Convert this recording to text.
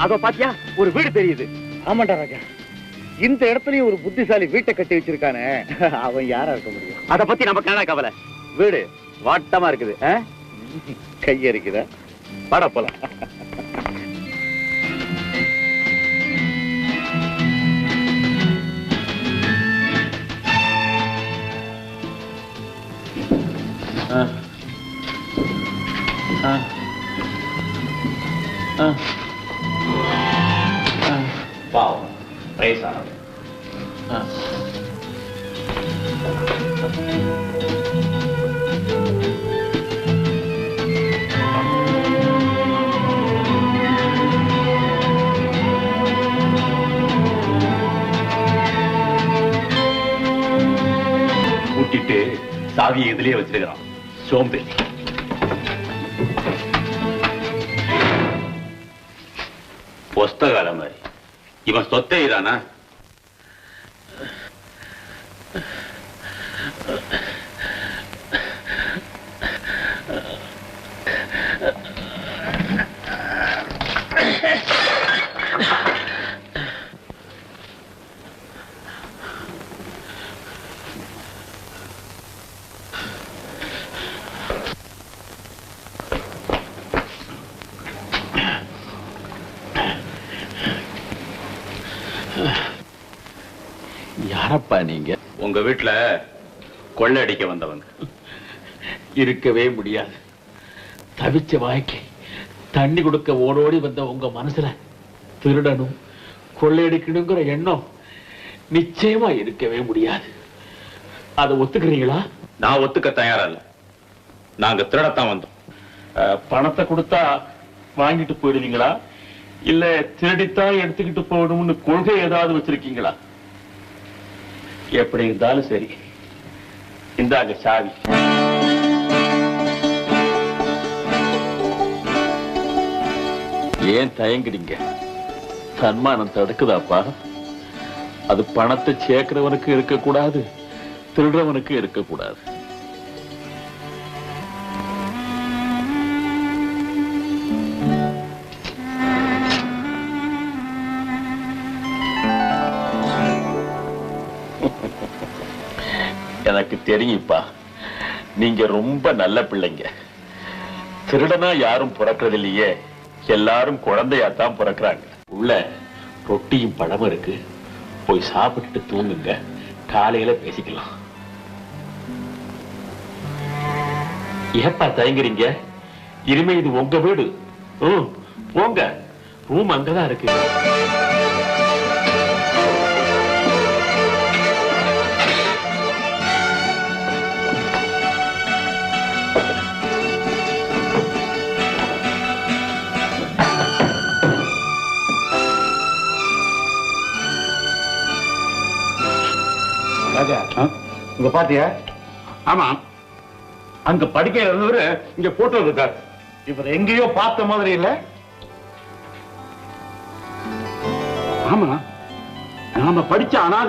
அதோ பாத்தியா ஒரு வீடு தெரியுது. ஆமாண்டா ராஜா, இந்த இடத்துலயும் ஒரு புத்திசாலி வீட்டை கட்டி வச்சிருக்கானே, அவன் யாரா இருக்க முடியும்? அத பத்தி நமக்கு என்ன கவலை? வீடு வாட்டமா இருக்குது. கையறிக்குதா? வாடா போலாம். பாவம் வயசானது. கூட்டிட்டு சாவியை எதிலே வச்சிருக்கிறான் சோம்பேறி. புஸ்தகால மாதிரி இவன் சொத்தை இதானா? யாரப்பா நீங்க? உங்க வீட்டுல கொள்ளை அடிக்க வந்தவங்க. இருக்கவே முடியாது. தவிச்ச வாய்க்கு தண்ணி கொடுக்க ஓடோடி வந்த உங்க மனசுல திருடணும் கொள்ளையடிக்கணுங்கிற எண்ணம் நிச்சயமா இருக்கவே முடியாது. அதை ஒத்துக்கிறீங்களா? நான் ஒத்துக்க தயாரா இல்ல. நாங்க திருடத்தான் வந்தோம். பணத்தை கொடுத்தா வாங்கிட்டு போயிடுவீங்களா, இல்ல திருடித்தான் எடுத்துக்கிட்டு போகணும்னு கொள்கை ஏதாவது வச்சிருக்கீங்களா? எப்படி இருந்தாலும் சரி, இந்தாங்க சாவி. ஏன் தயங்குறீங்க? சன்மானம் தடுக்குதாப்பா? அது பணத்தை சேர்க்கிறவனுக்கு இருக்கக்கூடாது, திருடுறவனுக்கு இருக்கக்கூடாது. எனக்கு தெரியும்ப்பா, நீங்க ரொம்ப நல்ல பிள்ளைங்க. திருடனா யாரும் பிறக்கிறது இல்லையே, எல்லாரும் குழந்தையாத்தான் பிறக்கிறாங்க. உள்ள ரொட்டியும் பழமும் இருக்கு, போய் சாப்பிட்டுட்டு தூங்குங்க, காலையில பேசிக்கலாம். ஏப்பா தயங்குறீங்க? இனிமே இது உங்க வீடு. போங்க, ரூம் அங்கதான் இருக்கு. ராஜா, இங்க பாத்தியா? ஆமா, அங்க படிக்க இருந்தவரு இங்க போட்டோ இருக்காரு. இவர் எங்கேயோ பார்த்த மாதிரி இல்ல? ஆமா, நாம படிச்ச அனாதை